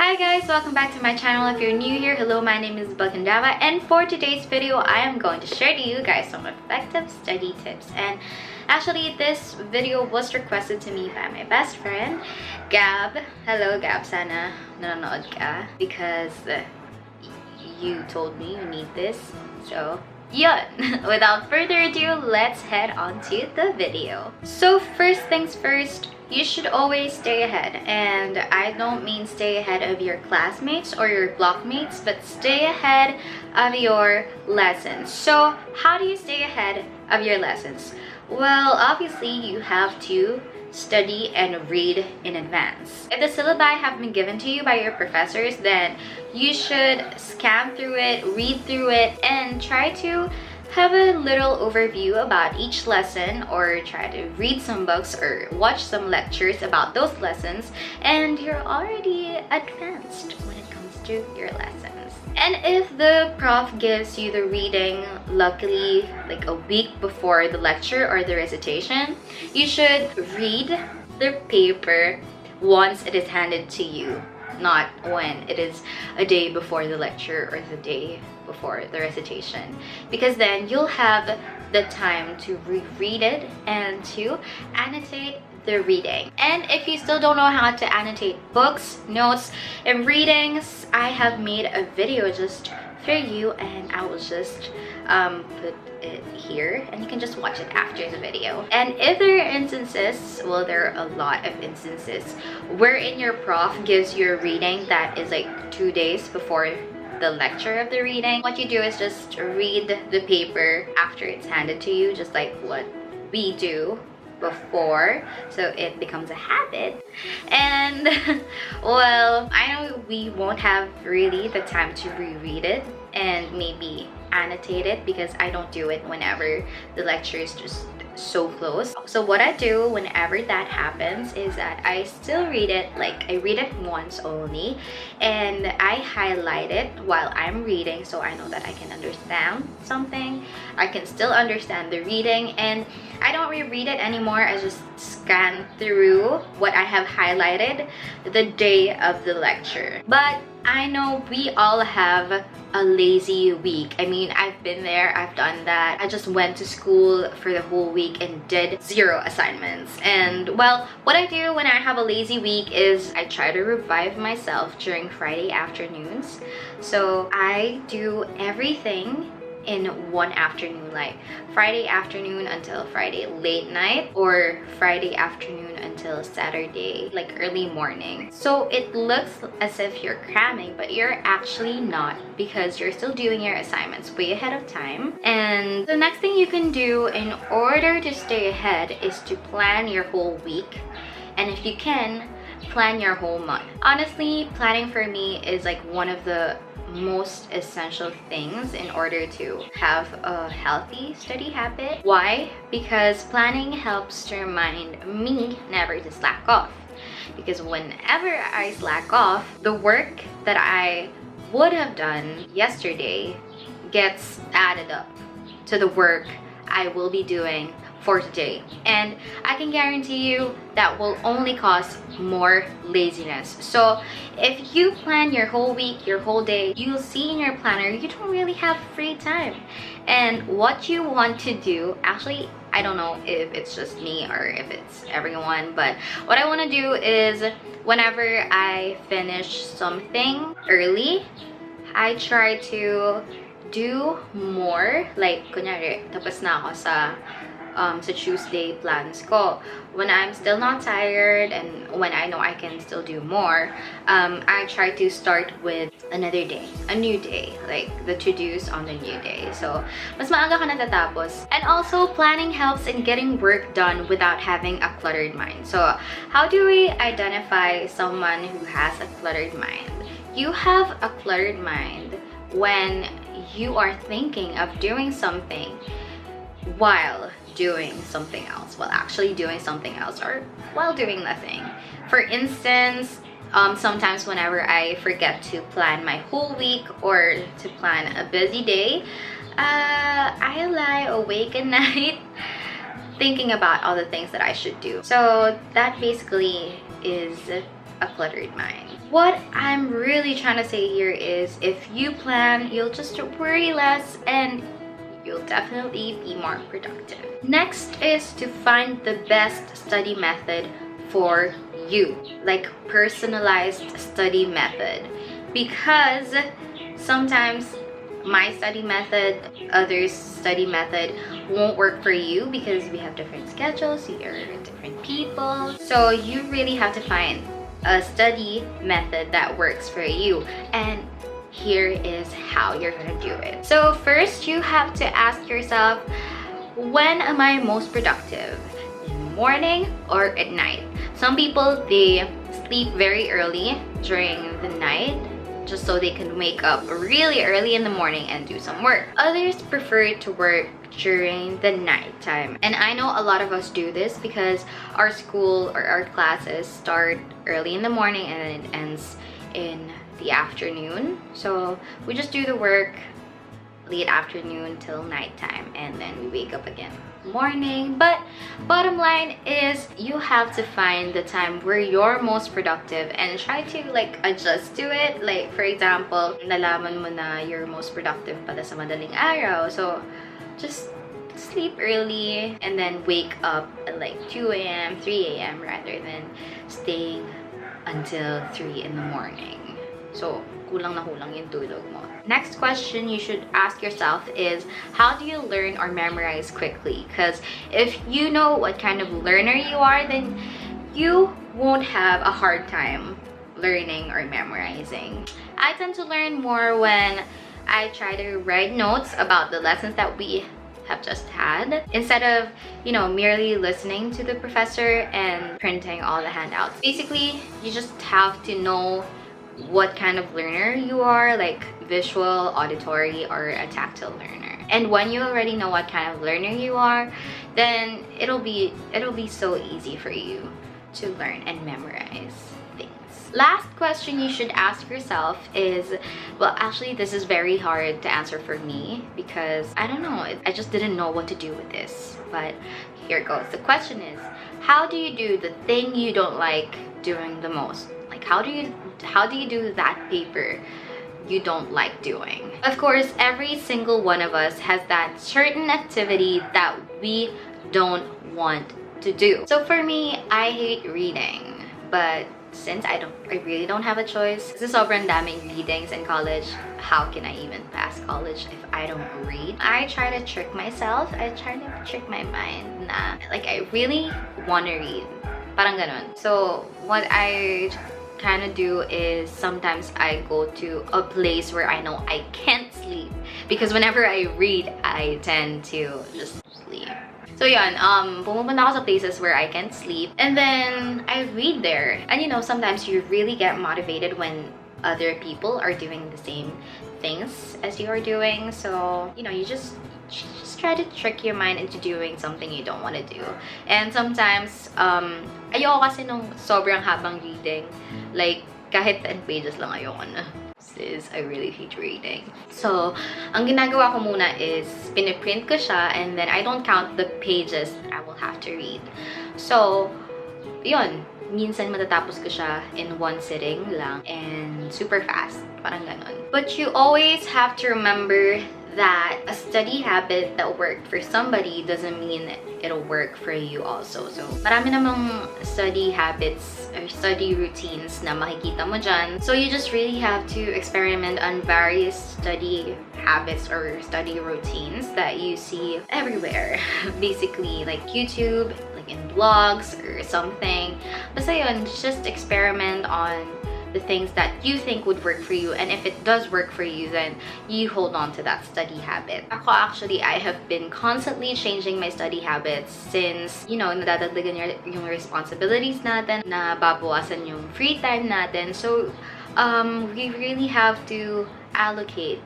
Hi guys, welcome back to my channel. If you're new here, hello, my name is Yzabelle Candava, and for today's video I am going to share to you guys some effective study tips. And actually this video was requested to me by my best friend Gab. Hello Gab, sana nanonood ka because you told me you need this. So yun, without further ado, let's head on to the video. So first things first, you should always stay ahead, and I don't mean stay ahead of your classmates or your blockmates, but stay ahead of your lessons. So how do you stay ahead of your lessons? Well, obviously you have to study and read in advance. If the syllabi have been given to you by your professors, then you should scan through it, read through it, and try to have a little overview about each lesson, or try to read some books or watch some lectures about those lessons, and you're already advanced when it comes to your lessons. And if the prof gives you the reading, luckily like a week before the lecture or the recitation, you should read the paper once it is handed to you, not when it is a day before the lecture or the day before the recitation, because then you'll have the time to reread it and to annotate the reading. And if you still don't know how to annotate books, notes, and readings, I have made a video just for you, and I will just put it here and you can just watch it after the video. And if there are instances, well, there are a lot of instances wherein your prof gives you a reading that is like 2 days before the lecture of the reading, what you do is just read the paper after it's handed to you, just like what we do before, so it becomes a habit. And well, I know we won't have really the time to reread it and maybe annotate it, because I don't do it whenever the lecture is just so close. So what I do whenever that happens is that I still read it, like I read it once only, and I highlight it while I'm reading, so I know that I can understand something, I can still understand the reading, and I don't reread it anymore. I just scan through what I have highlighted the day of the lecture. But I know we all have a lazy week. I mean, I've been there, I've done that. I just went to school for the whole week and did 0 assignments. And well, what I do when I have a lazy week is I try to revive myself during Friday afternoons. So I do everything in one afternoon, like Friday afternoon until Friday late night, or Friday afternoon until Saturday like early morning. So it looks as if you're cramming, but you're actually not, because you're still doing your assignments way ahead of time. And the next thing you can do in order to stay ahead is to plan your whole week, and if you can, plan your whole month. Honestly, planning for me is like one of the most essential things in order to have a healthy study habit. Why? Because planning helps to remind me never to slack off. Because whenever I slack off, the work that I would have done yesterday gets added up to the work I will be doing for today, and I can guarantee you that will only cause more laziness. So if you plan your whole week, your whole day, you'll see in your planner you don't really have free time. And what you want to do, actually, I don't know if it's just me or if it's everyone, but what I want to do is whenever I finish something early, I try to do more. Like kunyari, tapos na ako sa Tuesday plans ko. When I'm still not tired and when I know I can still do more, I try to start with another day, a new day, like the to-dos on the new day. So mas maaga ka natatapos. And also, planning helps in getting work done without having a cluttered mind. So how do we identify someone who has a cluttered mind? You have a cluttered mind when you are thinking of doing something while doing something else, while actually doing something else, or while doing nothing. For instance, sometimes whenever I forget to plan my whole week or to plan a busy day, I lie awake at night thinking about all the things that I should do. So that basically is a cluttered mind. What I'm really trying to say here is if you plan, you'll just worry less and you'll definitely be more productive. Next is to find the best study method for you, like personalized study method, because sometimes my study method, others' study method won't work for you because we have different schedules, you're different people. So you really have to find a study method that works for you. And here is how you're gonna do it. So first, you have to ask yourself, when am I most productive? In the morning or at night? Some people, they sleep very early during the night just so they can wake up really early in the morning and do some work. Others prefer to work during the night time. And I know a lot of us do this because our school or our classes start early in the morning and then it ends in the afternoon. So we just do the work late afternoon till nighttime and then we wake up again morning. But bottom line is you have to find the time where you're most productive and try to like adjust to it. Like for example, nalaman mo na you're most productive pala sa madaling araw, so just sleep early and then wake up at like 2 a.m 3 a.m rather than staying until 3 in the morning. So kulang na kulang yung tulog mo. Next question you should ask yourself is, how do you learn or memorize quickly? Because if you know what kind of learner you are, then you won't have a hard time learning or memorizing. I tend to learn more when I try to write notes about the lessons that we have just had, instead of, you know, merely listening to the professor and printing all the handouts. Basically, you just have to know what kind of learner you are, like visual, auditory, or a tactile learner. And when you already know what kind of learner you are, then it'll be so easy for you to learn and memorize things. Last question you should ask yourself is, well, actually this is very hard to answer for me because I don't know, I just didn't know what to do with this, but here it goes. The question is, how do you do the thing you don't like doing the most? Like how do you do that paper you don't like doing? Of course, every single one of us has that certain activity that we don't want to do. So for me, I hate reading, but since I really don't have a choice, kasi sobrang daming readings in college, how can I even pass college if I don't read? I try to trick myself, I try to trick my mind na like I really want to read, parang ganon. So what I kind of do is sometimes I go to a place where I know I can't sleep, because whenever I read I tend to just sleep. So yun, pumupunta ako sa places where I can't sleep and then I read there. And you know, sometimes you really get motivated when other people are doing the same things as you are doing. So, you know, you just try to trick your mind into doing something you don't want to do. And sometimes, ayoko kasi nung sobrang habang reading. Like, kahit 10 pages lang ayoko na. Sis, I really hate reading. So, ang ginagawa ko muna is piniprint ko siya and then I don't count the pages I will have to read. So, yun. Minsan matatapos ko siya in one sitting lang and super fast. Parang ganon. But you always have to remember that a study habit that worked for somebody doesn't mean it'll work for you also. So, marami namang study habits or study routines na makikita mo dyan. So, you just really have to experiment on various study habits or study routines that you see everywhere. Basically, like YouTube, like in blogs or something. Basta yun, just experiment on the things that you think would work for you, and if it does work for you, then you hold on to that study habit. Ako actually, I have been constantly changing my study habits since, you know, nadadagdagan yung responsibilities natin, nababawasan yung free time natin. So, we really have to allocate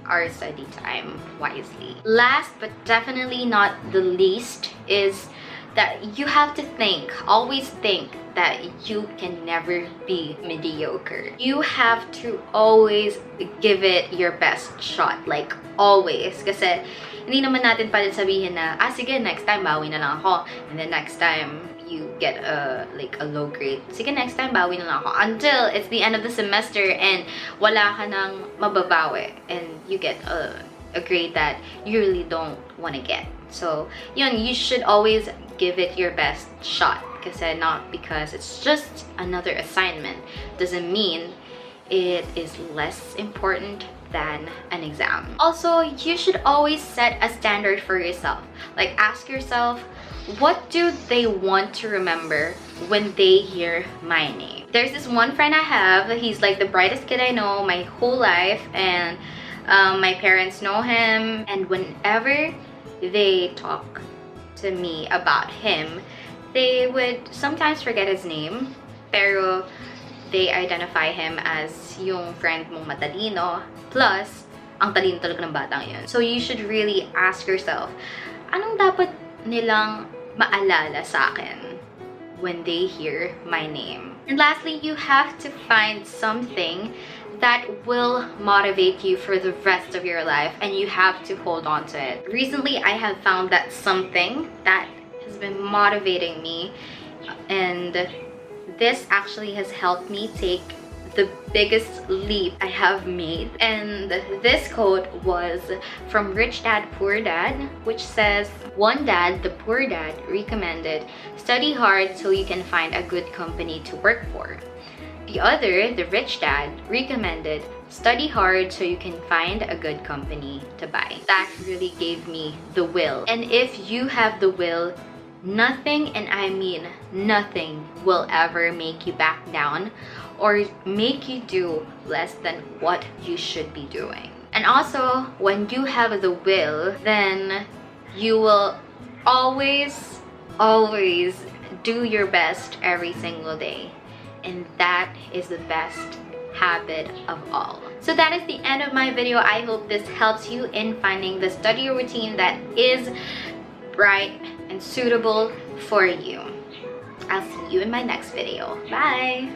our study time wisely. Last but definitely not the least is that you have to think, always think that you can never be mediocre. You have to always give it your best shot, like always. Kasi hindi naman natin pwede sabihin na, sige, next time bawi na lang ako. And then next time, you get a low grade, sige, next time bawi na lang ako, until it's the end of the semester and wala ka nang mababawi and you get a grade that you really don't want to get. So yun, you should always give it your best shot, kasi not because it's just another assignment doesn't mean it is less important than an exam. Also, you should always set a standard for yourself. Like, ask yourself, what do they want to remember when they hear my name? There's this one friend I have, he's like the brightest kid I know my whole life, and my parents know him, and whenever they talk to me about him, they would sometimes forget his name, pero they identify him as yung friend mong matalino, plus ang talino talaga ng batang yun. So you should really ask yourself, anong dapat nilang maalala sa akin when they hear my name? And lastly, you have to find something that will motivate you for the rest of your life, and you have to hold on to it. Recently, I have found that something that has been motivating me, and this actually has helped me take the biggest leap I have made. And this quote was from Rich Dad Poor Dad, which says, "One dad, the poor dad, recommended, study hard so you can find a good company to work for. The other, the rich dad, recommended, study hard so you can find a good company to buy." That really gave me the will. And if you have the will, nothing, and I mean nothing, will ever make you back down or make you do less than what you should be doing. And also, when you have the will, then you will always do your best every single day. And that is the best habit of all. So that is the end of my video. I hope this helps you in finding the study routine that is bright and suitable for you. I'll see you in my next video. Bye!